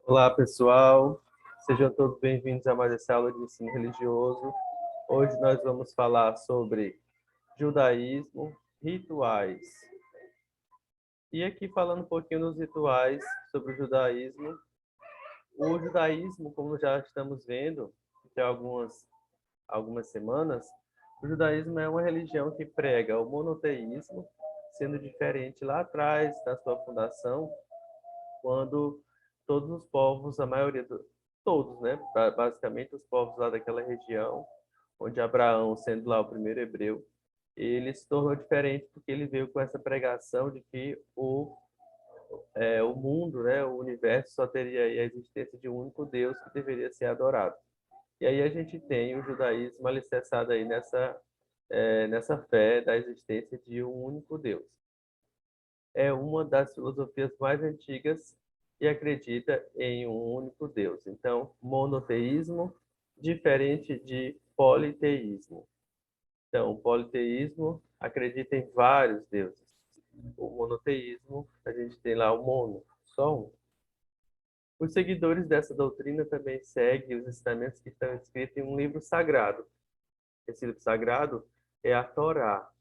Olá, pessoal. Sejam todos bem-vindos a mais essa aula de ensino religioso. Hoje nós vamos falar sobre judaísmo, rituais. E aqui falando um pouquinho dos rituais sobre o judaísmo. O judaísmo, como já estamos vendo, tem algumas semanas, o judaísmo é uma religião que prega o monoteísmo, sendo diferente lá atrás da sua fundação, quando todos os povos, a maioria, todos, né, basicamente os povos lá daquela região, onde Abraão, sendo lá o primeiro hebreu, ele se tornou diferente porque ele veio com essa pregação de que o mundo, né, o universo só teria aí a existência de um único Deus que deveria ser adorado. E aí a gente tem o judaísmo alicerçado aí nessa fé da existência de um único Deus. É uma das filosofias mais antigas e acredita em um único Deus. Então, monoteísmo diferente de politeísmo. Então, o politeísmo acredita em vários deuses. O monoteísmo, a gente tem lá o mono, só um. Os seguidores dessa doutrina também seguem os ensinamentos que estão escritos em um livro sagrado. Esse livro sagrado é a Torá.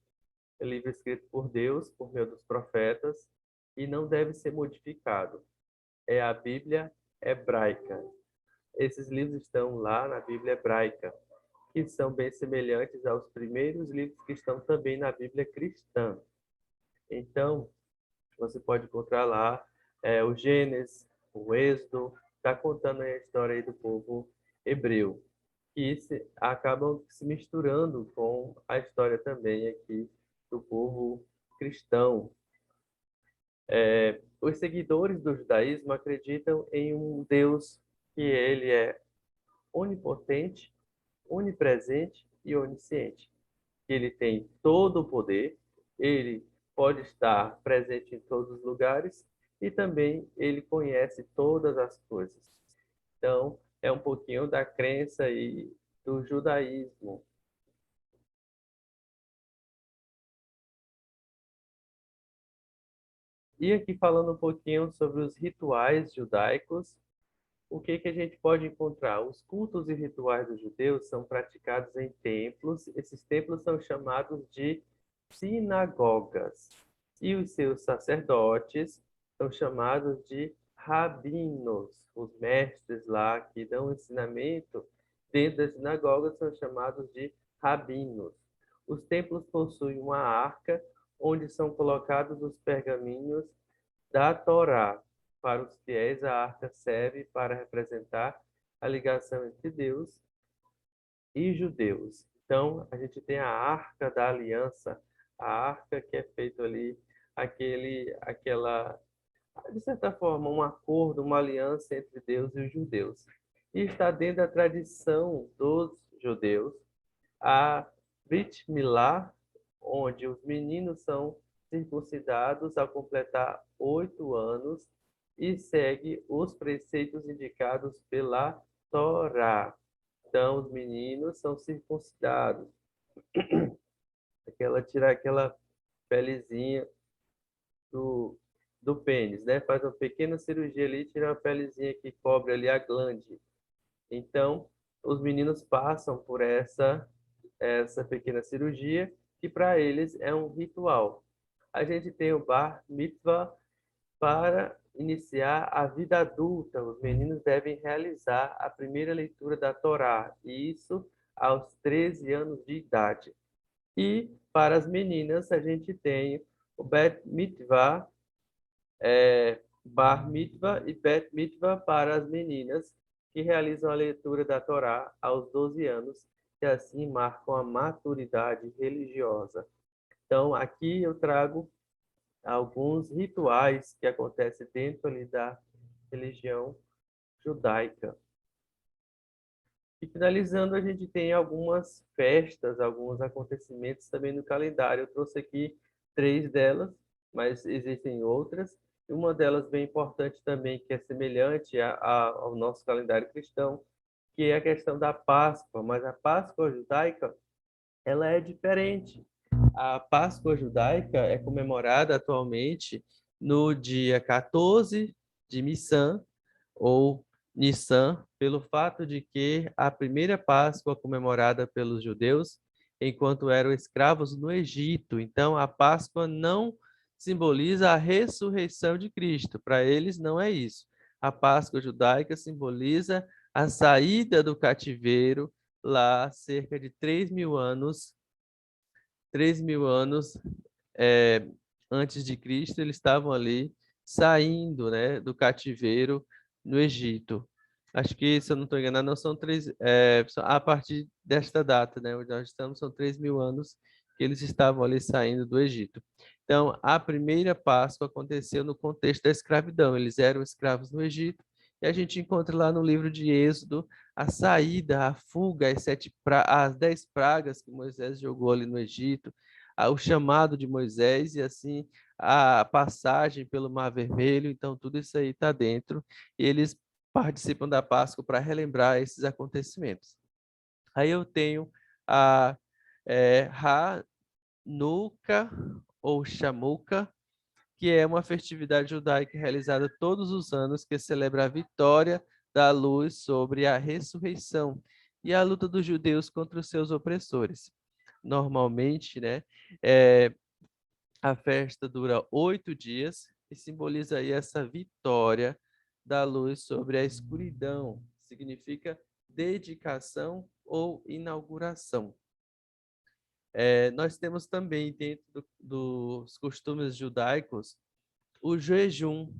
É um livro escrito por Deus, por meio dos profetas, e não deve ser modificado. É a Bíblia hebraica. Esses livros estão lá na Bíblia hebraica, que são bem semelhantes aos primeiros livros que estão também na Bíblia cristã. Então, você pode encontrar lá o Gênesis, o Êxodo, está contando a história aí do povo hebreu, que acabam se misturando com a história também aqui do povo cristão. Os seguidores do judaísmo acreditam em um Deus que ele é onipotente, onipresente e onisciente. Ele tem todo o poder, ele pode estar presente em todos os lugares e também ele conhece todas as coisas. Então, é um pouquinho da crença aí do judaísmo. E aqui falando um pouquinho sobre os rituais judaicos, o que que a gente pode encontrar? Os cultos e rituais dos judeus são praticados em templos. Esses templos são chamados de sinagogas. E os seus sacerdotes são chamados de rabinos. Os mestres lá que dão ensinamento dentro das sinagogas são chamados de rabinos. Os templos possuem uma arca onde são colocados os pergaminhos da Torá. Para os fiéis, a arca serve para representar a ligação entre Deus e judeus. Então, a gente tem a arca da aliança, a arca que é feito ali, aquela, de certa forma, um acordo, uma aliança entre Deus e os judeus. E está dentro da tradição dos judeus a Brit Milá, onde os meninos são circuncidados ao completar 8 anos e segue os preceitos indicados pela Torá. Então, os meninos são circuncidados. Tirar aquela pelezinha do, do pênis, né? Faz uma pequena cirurgia ali, tira uma pelezinha que cobre ali a glande. Então, os meninos passam por essa pequena cirurgia, que para eles é um ritual. A gente tem o Bar Mitzvah para iniciar a vida adulta. Os meninos devem realizar a primeira leitura da Torá, e isso aos 13 anos de idade. E para as meninas, a gente tem o Bet Mitzvah, Bar Mitzvah e Bet Mitzvah para as meninas, que realizam a leitura da Torá aos 12 anos, e assim marcam a maturidade religiosa. Então, aqui eu trago alguns rituais que acontecem dentro ali da religião judaica. E finalizando, a gente tem algumas festas, alguns acontecimentos também no calendário. Eu trouxe aqui 3 delas, mas existem outras. E uma delas bem importante também, que é semelhante ao nosso calendário cristão, que é a questão da Páscoa. Mas a Páscoa judaica, ela é diferente. A Páscoa judaica é comemorada atualmente no dia 14 de Nissan, ou Nissan, pelo fato de que a primeira Páscoa comemorada pelos judeus, enquanto eram escravos no Egito. Então, a Páscoa não simboliza a ressurreição de Cristo. Para eles, não é isso. A Páscoa judaica simboliza a saída do cativeiro lá cerca de 3.000 anos antes de Cristo, eles estavam ali saindo, né, do cativeiro no Egito. Acho que, se eu não estou enganado, não são a partir desta data, né, onde nós estamos, são 3.000 anos que eles estavam ali saindo do Egito. Então, a primeira Páscoa aconteceu no contexto da escravidão. Eles eram escravos no Egito, e a gente encontra lá no livro de Êxodo a saída, a fuga, as 10 pragas que Moisés jogou ali no Egito, o chamado de Moisés e assim a passagem pelo Mar Vermelho. Então, tudo isso aí está dentro, e eles participam da Páscoa para relembrar esses acontecimentos. Aí eu tenho a Hanukkah ou Chamuca, que é uma festividade judaica realizada todos os anos, que celebra a vitória da luz sobre a ressurreição e a luta dos judeus contra os seus opressores. Normalmente, né, a festa dura 8 dias e simboliza aí essa vitória da luz sobre a escuridão. Significa dedicação ou inauguração. Nós temos também, dentro dos costumes judaicos, o jejum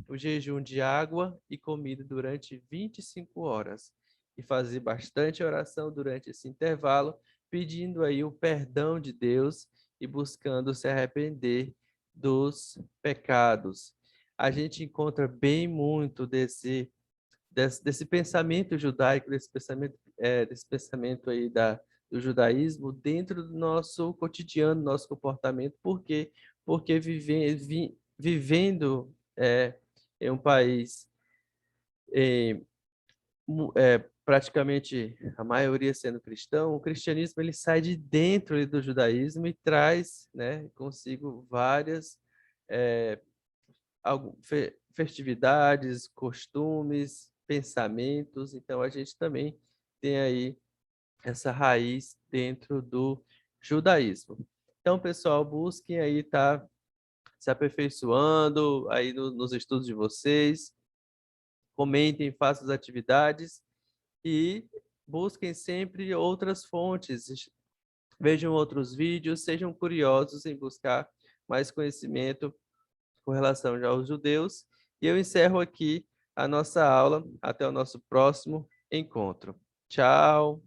de água e comida durante 25 horas. E fazer bastante oração durante esse intervalo, pedindo aí o perdão de Deus e buscando se arrepender dos pecados. A gente encontra bem muito desse pensamento judaico, desse pensamento aí do judaísmo dentro do nosso cotidiano, nosso comportamento. Por quê? Porque vivendo em um país, praticamente a maioria sendo cristão, o cristianismo ele sai de dentro do judaísmo e traz, né, consigo várias festividades, costumes, pensamentos. Então, a gente também tem aí essa raiz dentro do judaísmo. Então, pessoal, busquem aí estar se aperfeiçoando aí nos estudos de vocês, comentem, façam as atividades e busquem sempre outras fontes, vejam outros vídeos, sejam curiosos em buscar mais conhecimento com relação já aos judeus. E eu encerro aqui a nossa aula. Até o nosso próximo encontro. Tchau!